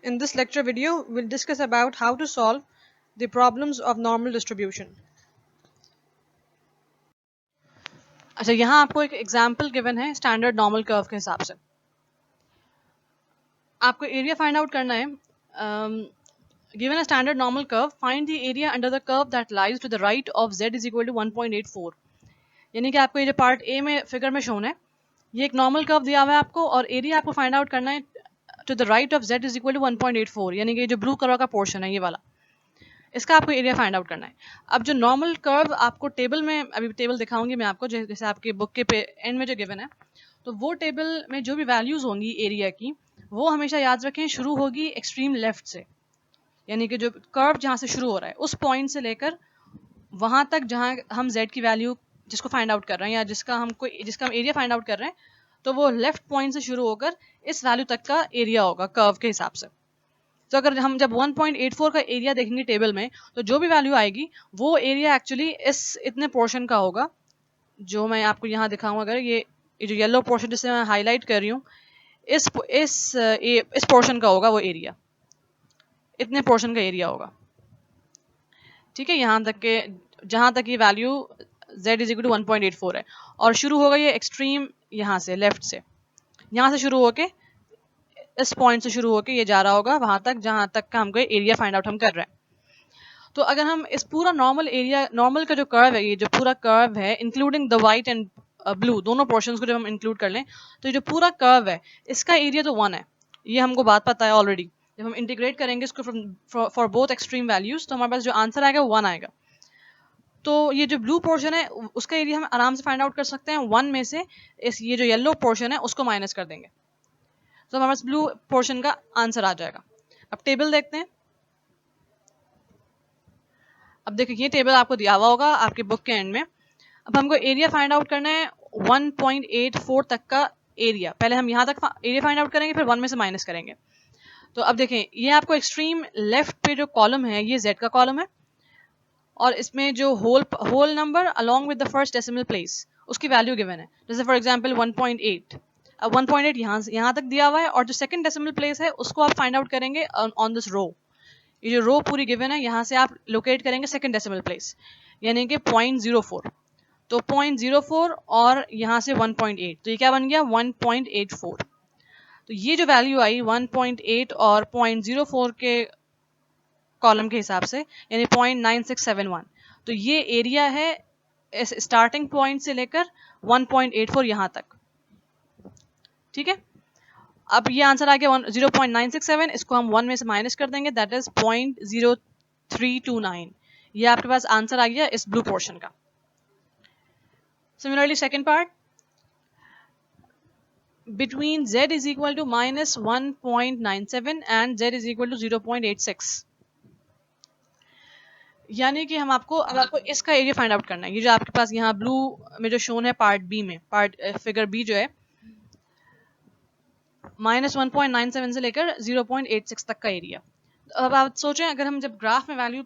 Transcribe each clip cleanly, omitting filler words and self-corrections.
In this lecture video, we'll discuss about how to solve the problems of normal distribution. अच्छा, यहाँ आपको एक example given है standard normal curve के हिसाब से. आपको एरिया फाइंड आउट करना है. Given a standard normal curve, find the area under the curve that lies to the right of z is equal to 1.84. यानी कि आपको ये जो पार्ट ए में फिगर में शोन है, ये एक नॉर्मल कर्व दिया हुआ है आपको और एरिया आपको फाइंड आउट करना है to the right of z is equal to 1.84, यानी कि जो ब्लू कलर का पोर्शन है ये वाला, इसका आपको एरिया फाइंड आउट करना है. अब जो नॉर्मल कर्व आपको टेबल में, अभी टेबल दिखाऊंगी मैं आपको, जैसे आपके बुक के एंड में जो गिवन है, तो वो टेबल में जो भी वैल्यूज होंगी एरिया की, वो हमेशा याद रखें शुरू होगी एक्सट्रीम लेफ्ट से. यानी कि जो कर्व जहाँ से शुरू हो रहा है उस पॉइंट से लेकर वहां तक जहाँ हम z की वैल्यू जिसको फाइंड आउट कर रहे हैं या जिसका हम एरिया फाइंड आउट कर रहे हैं, तो वो लेफ्ट पॉइंट से शुरू होकर इस वैल्यू तक का एरिया होगा कर्व के हिसाब से. तो अगर हम जब 1.84 का एरिया देखेंगे टेबल में, तो जो भी वैल्यू आएगी वो एरिया एक्चुअली इस इतने पोर्शन का होगा जो मैं आपको यहाँ दिखाऊंगा. अगर ये जो येलो पोर्शन जिसे मैं हाईलाइट कर रही हूँ, इस पोर्शन का होगा वो एरिया, इतने पोर्शन का एरिया होगा. ठीक है, यहाँ तक के जहाँ तक ये value z is equal to 1.84 है, और शुरू होगा ये एक्सट्रीम यहाँ से लेफ्ट से, यहाँ से शुरू होके इस पॉइंट से शुरू होके ये जा रहा होगा वहां तक जहां तक का हमको एरिया फाइंड आउट हम कर रहे हैं. तो अगर हम इस पूरा नॉर्मल का जो कर्व है, ये जो पूरा कर्व है including the white and blue दोनों पोर्शंस को जब हम इंक्लूड कर लें, तो ये जो पूरा कर्व है इसका एरिया तो 1 है. ये हमको बात पता है ऑलरेडी. जब हम इंटीग्रेट करेंगे इसको फॉर बोथ एक्सट्रीम वैल्यूज, तो हमारे पास जो आंसर आएगा वो 1 आएगा. तो ये जो ब्लू पोर्शन है उसका एरिया हम आराम से फाइंड आउट कर सकते हैं. 1 में से ये जो येलो पोर्शन है उसको माइनस कर देंगे, तो हमारे पास ब्लू पोर्शन का आंसर आ जाएगा. अब टेबल देखते हैं. अब देखिए ये टेबल आपको दिया हुआ होगा आपके बुक के एंड में. अब हमको एरिया फाइंड आउट करना है 1.84 तक का एरिया. पहले हम यहाँ तक एरिया फाइंड आउट करेंगे, फिर 1 में से माइनस करेंगे. तो अब देखें ये आपको एक्सट्रीम लेफ्ट पे जो कॉलम है ये z का कॉलम है, और इसमें जो whole number along with the first decimal place उसकी वैल्यू गिवन है. जैसे फॉर एग्जांपल 1.8. अब 1.8 यहाँ तक दिया हुआ है, और जो सेकंड डेसिमल प्लेस है उसको आप फाइंड आउट करेंगे ऑन दिस रो. ये जो रो पूरी गिवन है यहाँ से आप लोकेट करेंगे सेकंड डेसिमल प्लेस, यानी कि 0.04. तो 0.04 और यहाँ से 1.8, तो ये क्या बन गया 1.84. तो ये जो वैल्यू आई 1.8 और 0.04 के कॉलम के हिसाब से, यानी 0.9671. तो ये एरिया है इस स्टार्टिंग पॉइंट से लेकर 1.84 यहाँ तक. ठीक है, अब ये आंसर आ गया 0.967. इसको हम 1 में से माइनस कर देंगे, दैट इज 0.0329. ये आपके पास आंसर आ गया इस ब्लू पोर्शन का. Similarly second part, between z is equal to minus 1.97 and z is equal to 0.86. यानी कि हम आपको, अब आपको इसका एरिया फाइंड आउट करना है. ये जो आपके पास यहाँ ब्लू में जो शोन है पार्ट बी में, पार्ट फिगर बी जो है, -1.97 से लेकर 0.86 तक का एरिया. अब आप सोचें अगर हम जब ग्राफ में वैल्यू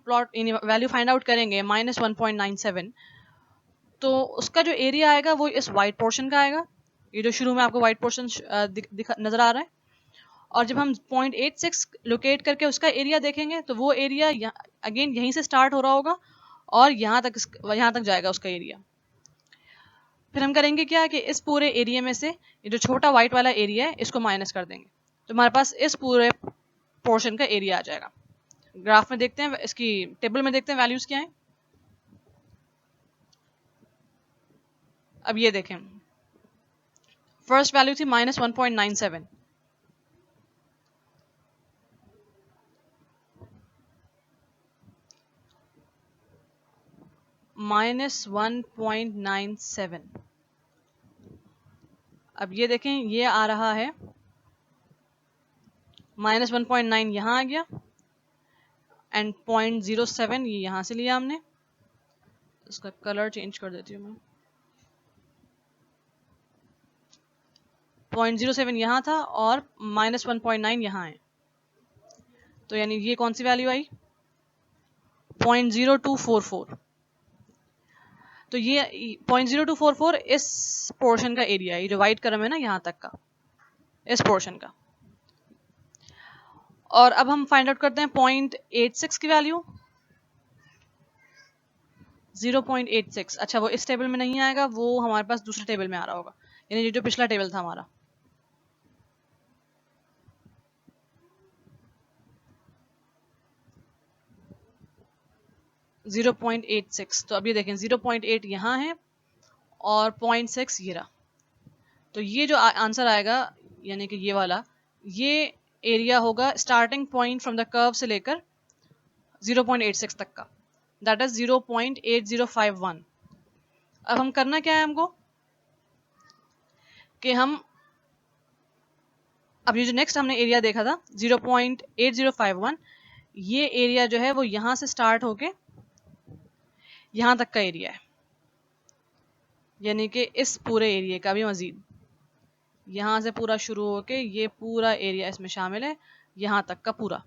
फाइंड आउट करेंगे -1.97, तो उसका जो एरिया आएगा वो इस वाइट पोर्शन का आएगा. ये जो शुरू में आपको वाइट पोर्शन नजर आ रहा है, और जब हम 0.86 लोकेट करके उसका एरिया देखेंगे तो वो एरिया अगेन यहीं से स्टार्ट हो रहा होगा और यहाँ तक जाएगा उसका एरिया. फिर हम करेंगे क्या कि इस पूरे एरिया में से ये जो छोटा व्हाइट वाला एरिया है इसको माइनस कर देंगे, तो हमारे पास इस पूरे पोर्शन का एरिया आ जाएगा. ग्राफ में देखते हैं, इसकी टेबल में देखते हैं वैल्यूज क्या है. अब ये देखें, फर्स्ट वैल्यू थी -1.97, -1.97. अब ये देखें ये आ रहा है -1.9 यहाँ आ गया, एंड 0.07 ये यहाँ से लिया हमने. इसका कलर चेंज कर देती हूँ मैं. 0.07 यहाँ था और -1.9 यहाँ है, तो यानी ये कौन सी वैल्यू आई 0.0244. तो ये 0.0244 इस पोर्शन का एरिया है, ये जो व्हाइट कलर है ना यहाँ तक का, इस पोर्शन का. और अब हम फाइंड आउट करते हैं 0.86 की वैल्यू 0.86। अच्छा, वो इस टेबल में नहीं आएगा, वो हमारे पास दूसरे टेबल में आ रहा होगा, यानी ये जो पिछला टेबल था हमारा। जीरो 0.86, तो अब ये देखें 0.8 यहाँ है और 0.6 ये रहा। तो ये जो आंसर आएगा यानी कि ये वाला, ये एरिया होगा starting point from the curve से लेकर 0.86 तक का, दैट इज 0.8051। अब हम करना क्या है हमको कि हम अब ये जो नेक्स्ट हमने एरिया देखा था 0.8051, ये एरिया जो है वो यहां से स्टार्ट होके यहां तक का एरिया है, यानी कि इस पूरे एरिया का भी मजीद यहां से पूरा शुरू होके ये पूरा एरिया इसमें शामिल है, यहां तक का पूरा।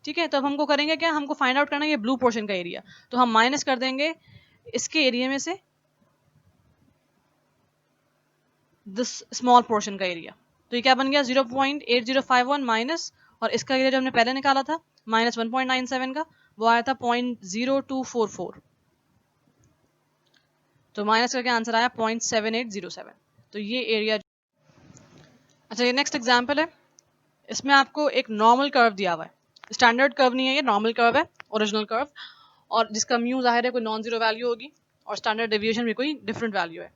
ठीक है, तो अब हमको करेंगे क्या, हमको फाइंड आउट करना है ये ब्लू पोर्शन का एरिया। तो हम माइनस कर देंगे इसके एरिया में से दिस स्मॉल पोर्शन का एरिया। तो ये क्या बन गया 0.8051 माइनस, और इसका एरिया जो हमने पहले निकाला था माइनस 1.97 का, वो आया था 0.0244। तो माइनस करके आंसर आया 0.7807। तो ये एरिया। अच्छा, ये नेक्स्ट एग्जाम्पल है, इसमें आपको एक नॉर्मल कर्व दिया हुआ है, स्टैंडर्ड कर्व नहीं है, ये नॉर्मल कर्व है, ओरिजिनल कर्व, और जिसका म्यू जाहिर है कोई नॉन जीरो वैल्यू होगी और स्टैंडर्ड डेविएशन भी कोई डिफरेंट वैल्यू है।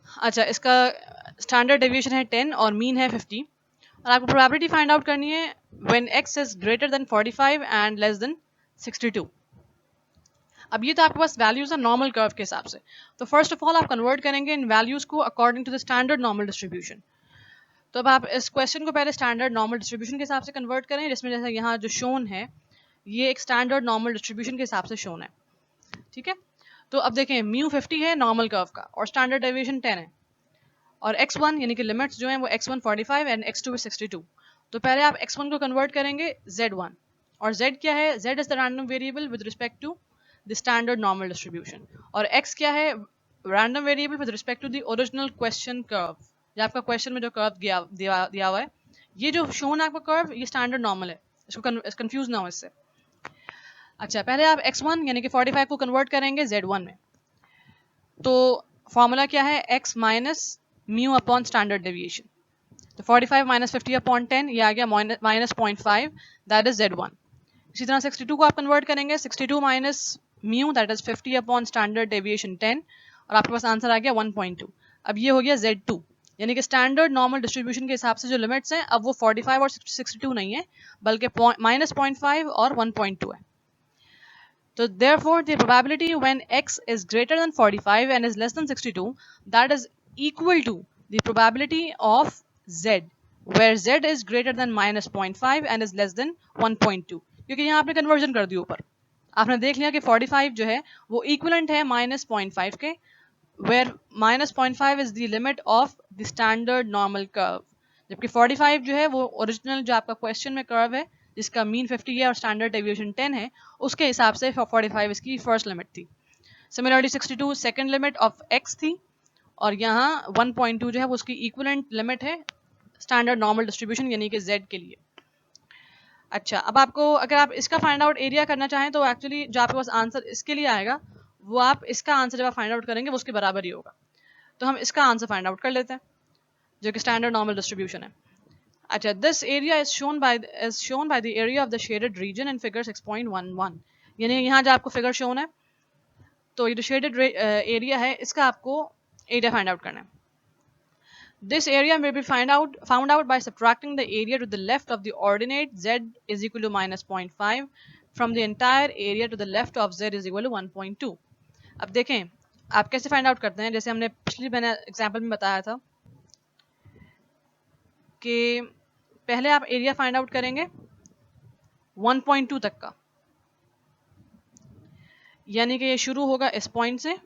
अच्छा, इसका स्टैंडर्ड डेविएशन है 10 और मीन है 50, और आपको प्रोबेबिलिटी फाइंड आउट करनी है when x is greater than 45 and less than 62। अब ये तो आपके पास वैल्यूज है नॉर्मल कर्व के हिसाब से। तो फर्स्ट ऑफ ऑल आप कन्वर्ट करेंगे इन वैल्यूज को according to the standard normal distribution. तो अब आप इस क्वेश्चन को पहले स्टैंडर्ड नॉर्मल डिस्ट्रीब्यूशन के हिसाब से कन्वर्ट करें, जिसमें जैसे यहाँ जो शोन है ये एक स्टैंडर्ड नॉर्मल डिस्ट्रीब्यूशन के हिसाब से शोन है। ठीक है, तो अब देखें म्यू 50 है नॉर्मल कर्व का और स्टैंडर्ड डेविएशन 10 है, और x1 यानी कि लिमिट्स जो हैं वो x1 45 एंड x2 is 62। तो पहले आप x1 को कन्वर्ट करेंगे z1, और z क्या है, z is the random variable with respect to the standard normal distribution, और x क्या है, random variable with respect to the original question curve, जो आपका क्वेश्चन में जो कर्व दिया हुआ है, ये जो शोन है आपका कर्व ये स्टैंडर्ड नॉर्मल है, इसको कंफ्यूज ना हो इससे। अच्छा, पहले आप x1 यानी कि 45 को कन्वर्ट करेंगे z1 में। तो फॉर्मूला क्या है, x minus mu upon standard deviation. तो 45 माइनस 50 अपॉन 10 ये आ गया माइनस 0.5, दैट इज z1। इसी तरह 62 को आप कन्वर्ट करेंगे, 62 minus mu that is 50 upon standard deviation 10, और आपके पास आंसर आ गया 1.2। अब ये हो गया z2, यानी कि स्टैंडर्ड नॉर्मल डिस्ट्रीब्यूशन के हिसाब से जो लिमिट्स हैं अब वो 45 और 62 नहीं है, बल्कि माइनस 0.5 और 1.2 है। So therefore, the probability when x is greater than 45 and is less than 62, that is equal to the probability of z, where z is greater than minus 0.5 and is less than 1.2. क्योंकि यहाँ आपने conversion कर दी ऊपर, आपने देख लिया कि 45 जो है वो इक्वलेंट है माइनस 0.5 के, where minus 0.5 is the limit of the standard normal curve, जबकि 45 जो है वो ओरिजिनल जो आपका क्वेश्चन में कर्व है जिसका मीन 50 है और स्टैंडर्ड डेविएशन 10 है, उसके हिसाब से 45 इसकी फर्स्ट लिमिट थी। Similarly 62 second limit of x थी, और यहाँ 1.2 जो है वो उसकी इक्विवेलेंट लिमिट है स्टैंडर्ड नॉर्मल डिस्ट्रीब्यूशन यानी कि z के लिए। अच्छा, अब आपको अगर आप इसका फाइंड आउट एरिया करना चाहें तो एक्चुअली जो आपके पास आंसर इसके लिए आएगा वो आप इसका आंसर जब आप फाइंड आउट करेंगे वो उसके बराबर ही होगा। तो हम इसका आंसर फाइंड आउट कर लेते हैं जो कि स्टैंडर्ड नॉर्मल डिस्ट्रीब्यूशन है। अच्छा, this area is shown by the area of the shaded region in figure 6.11, यानी यहाँ जो आपको फिगर शोन है तो ये जो शेडेड एरिया है इसका आपको एरिया फाइंड आउट करना है। This area may be found out by subtracting the area to the left of the ordinate z is equal to minus 0.5 from the entire area to the left of z is equal to 1.2। अब देखें आप कैसे find out करते हैं, जैसे हमने पिछली मैंने एग्जाम्पल में बताया था कि पहले आप एरिया फाइंड आउट करेंगे 1.2 तक का, यानी कि ये शुरू होगा इस पॉइंट से,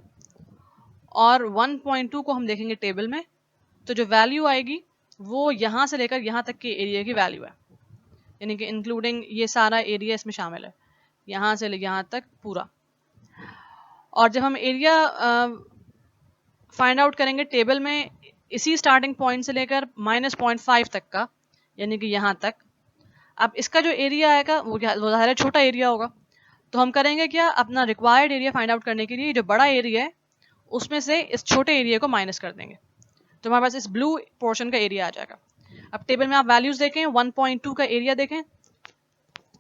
और 1.2 को हम देखेंगे टेबल में, तो जो वैल्यू आएगी वो यहाँ से लेकर यहाँ तक के एरिया की वैल्यू है, यानी कि इंक्लूडिंग ये सारा एरिया इसमें शामिल है, यहाँ से यहाँ तक पूरा। और जब हम एरिया फाइंड आउट करेंगे टेबल में इसी स्टार्टिंग पॉइंट से लेकर माइनस 0.5 तक का, यानी कि यहाँ तक, अब इसका जो एरिया आएगा वो ज़ाहिर छोटा एरिया होगा, तो हम करेंगे क्या, अपना रिक्वायर्ड एरिया फाइंड आउट करने के लिए जो बड़ा एरिया है उसमें से इस छोटे एरिया को माइनस कर देंगे, तो हमारे पास इस ब्लू पोर्शन का एरिया आ जाएगा। अब टेबल में आप वैल्यूज देखें, 1.2 का एरिया देखें,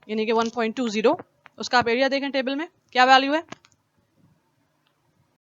यानी कि 1.20, उसका आप एरिया देखें टेबल में क्या वैल्यू है,